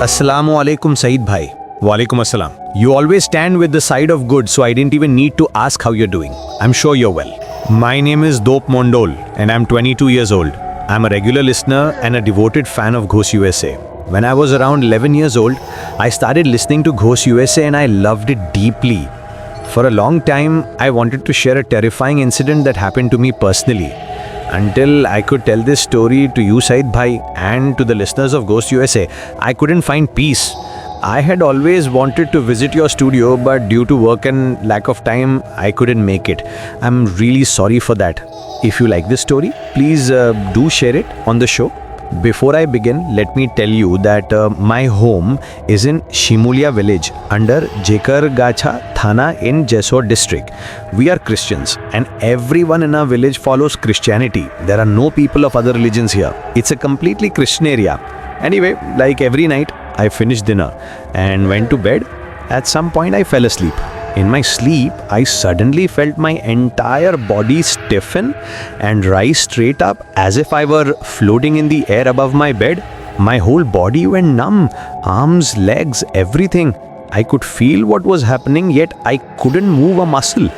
Assalamu alaikum, Saeed bhai. Walaikum assalam. You always stand with the side of good, so I didn't even need to ask how you're doing. I'm sure you're well. My name is Dope Mondol, and I'm 22 years old. I'm a regular listener and a devoted fan of Ghost USA. When I was around 11 years old, I started listening to Ghost USA and I loved it deeply. For a long time, I wanted to share a terrifying incident that happened to me personally. Until I could tell this story to you, Said Bhai, and to the listeners of Ghost USA, I couldn't find peace. I had always wanted to visit your studio, but due to work and lack of time, I couldn't make it. I'm really sorry for that. If you like this story, please do share it on the show. Before I begin, let me tell you that my home is in Shimulia village under Jekargacha Thana in Jessore district. We are Christians and everyone in our village follows Christianity. There are no people of other religions here. It's a completely Christian area. Anyway, like every night, I finished dinner and went to bed. At some point, I fell asleep. In my sleep, I suddenly felt my entire body stiffen and rise straight up as if I were floating in the air above my bed. My whole body went numb, arms, legs, everything. I could feel what was happening, yet I couldn't move a muscle.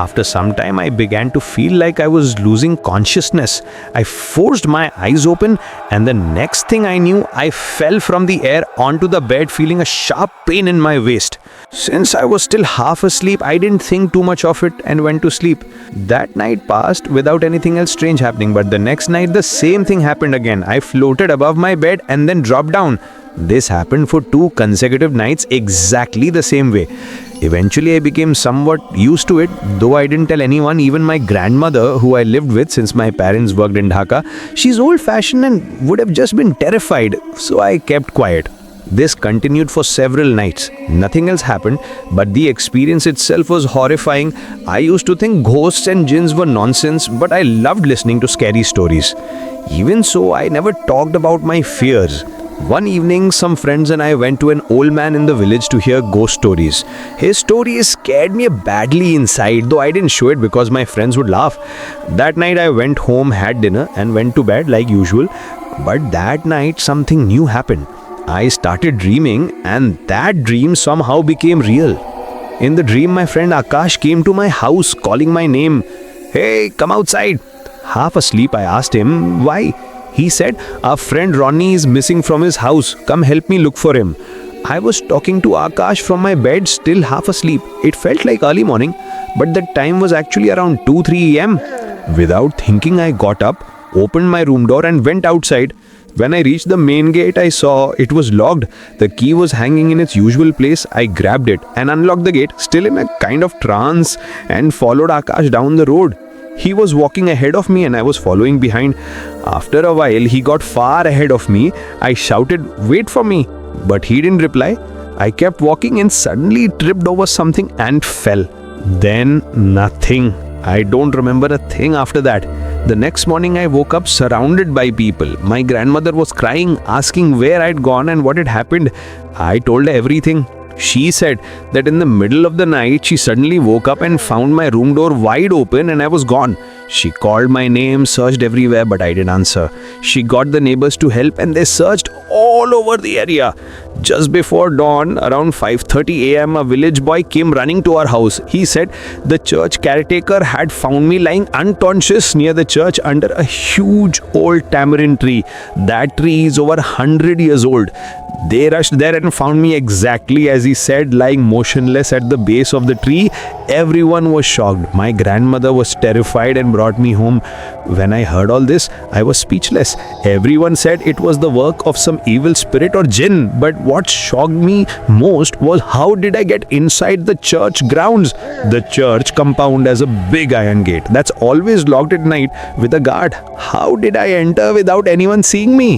After some time, I began to feel like I was losing consciousness. I forced my eyes open, and the next thing I knew, I fell from the air onto the bed, feeling a sharp pain in my waist. Since I was still half asleep, I didn't think too much of it and went to sleep. That night passed without anything else strange happening, but the next night, the same thing happened again. I floated above my bed and then dropped down. This happened for 2 consecutive nights exactly the same way. Eventually, I became somewhat used to it, though I didn't tell anyone, even my grandmother, who I lived with since my parents worked in Dhaka. She's old-fashioned and would have just been terrified, so I kept quiet. This continued for several nights. Nothing else happened, but the experience itself was horrifying. I used to think ghosts and jinns were nonsense, but I loved listening to scary stories. Even so, I never talked about my fears. One evening, some friends and I went to an old man in the village to hear ghost stories. His stories scared me badly inside, though I didn't show it because my friends would laugh. That night, I went home, had dinner, and went to bed like usual. But that night, something new happened. I started dreaming, and that dream somehow became real. In the dream, my friend Akash came to my house calling my name. "Hey, come outside." Half asleep, I asked him, "Why?" He said, "Our friend Ronnie is missing from his house. Come help me look for him." I was talking to Akash from my bed, still half asleep. It felt like early morning, but the time was actually around 2-3 a.m. Without thinking, I got up, opened my room door and went outside. When I reached the main gate, I saw it was locked. The key was hanging in its usual place. I grabbed it and unlocked the gate, still in a kind of trance, and followed Akash down the road. He was walking ahead of me and I was following behind. After a while, he got far ahead of me. I shouted, "Wait for me." But he didn't reply. I kept walking and suddenly tripped over something and fell. Then nothing. I don't remember a thing after that. The next morning, I woke up surrounded by people. My grandmother was crying, asking where I'd gone and what had happened. I told her everything. She said that in the middle of the night, she suddenly woke up and found my room door wide open and I was gone. She called my name, searched everywhere, but I didn't answer. She got the neighbors to help and they searched all over the area. Just before dawn, around 5:30 a.m., a village boy came running to our house. He said the church caretaker had found me lying unconscious near the church under a huge old tamarind tree. That tree is over 100 years old. They rushed there and found me exactly as he said, lying motionless at the base of the tree. Everyone was shocked. My grandmother was terrified and brought me home. When I heard all this, I was speechless. Everyone said it was the work of some evil spirit or jinn. But what shocked me most was how did I get inside the church grounds? The church compound has a big iron gate that's always locked at night with a guard. How did I enter without anyone seeing me?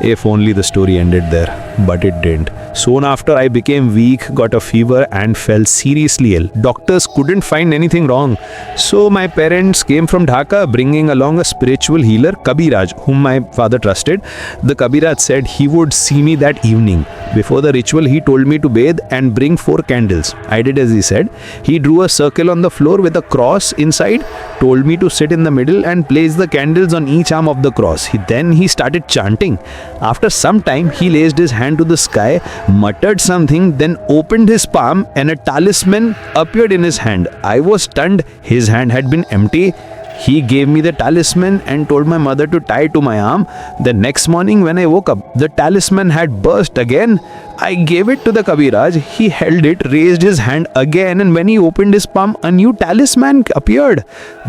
If only the story ended there, but it didn't. Soon after, I became weak, got a fever and fell seriously ill. Doctors couldn't find anything wrong. So my parents came from Dhaka bringing along a spiritual healer, Kabiraj, whom my father trusted. The Kabiraj said he would see me that evening. Before the ritual, he told me to bathe and bring 4 candles. I did as he said. He drew a circle on the floor with a cross inside, told me to sit in the middle and place the candles on each arm of the cross. Then he started chanting. After some time, he placed his hand hand to the sky, muttered something, then opened his palm and a talisman appeared in his hand. I was stunned. His hand had been empty. He gave me the talisman and told my mother to tie it to my arm. The next morning when I woke up, the talisman had burst again. I gave it to the Kabiraj. He held it, raised his hand again, and when he opened his palm, a new talisman appeared.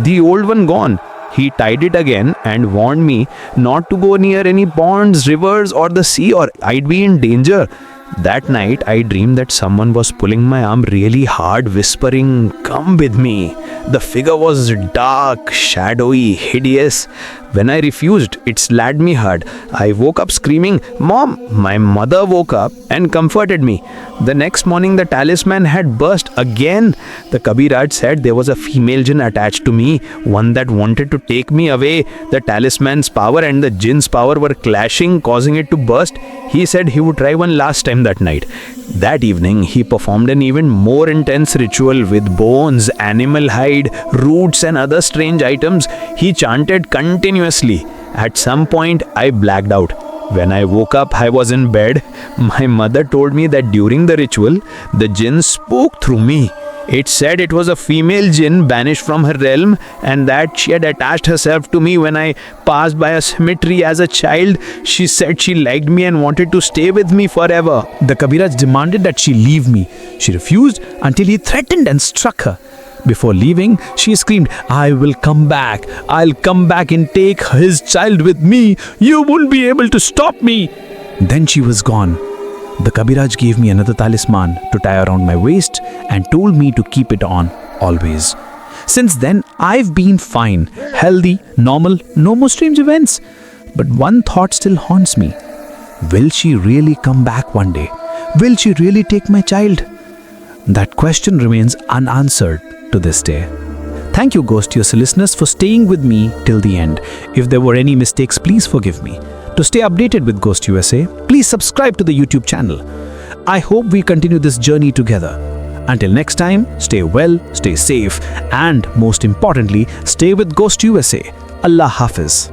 The old one gone. He tied it again and warned me not to go near any ponds, rivers, or the sea, or I'd be in danger. That night, I dreamed that someone was pulling my arm really hard, whispering, "Come with me." The figure was dark, shadowy, hideous. When I refused, it slapped me hard. I woke up screaming, "Mom!" My mother woke up and comforted me. The next morning, the talisman had burst again. The Kabiraj said there was a female jinn attached to me, one that wanted to take me away. The talisman's power and the jinn's power were clashing, causing it to burst. He said he would try one last time that night. That evening, he performed an even more intense ritual with bones, animal hide, roots, and other strange items. He chanted continuously. At some point, I blacked out. When I woke up, I was in bed. My mother told me that during the ritual, the jinn spoke through me. It said it was a female jinn banished from her realm and that she had attached herself to me when I passed by a cemetery as a child. She said she liked me and wanted to stay with me forever. The Kabiraj demanded that she leave me. She refused until he threatened and struck her. Before leaving, she screamed, "I will come back. I'll come back and take his child with me. You won't be able to stop me." Then she was gone. The Kabiraj gave me another talisman to tie around my waist and told me to keep it on always. Since then, I've been fine, healthy, normal, no more strange events. But one thought still haunts me. Will she really come back one day? Will she really take my child? That question remains unanswered to this day. Thank you, Ghost USA listeners, for staying with me till the end. If there were any mistakes, please forgive me. To stay updated with Ghost USA, please subscribe to the YouTube channel. I hope we continue this journey together. Until next time, stay well, stay safe, and most importantly, stay with Ghost USA. Allah Hafiz.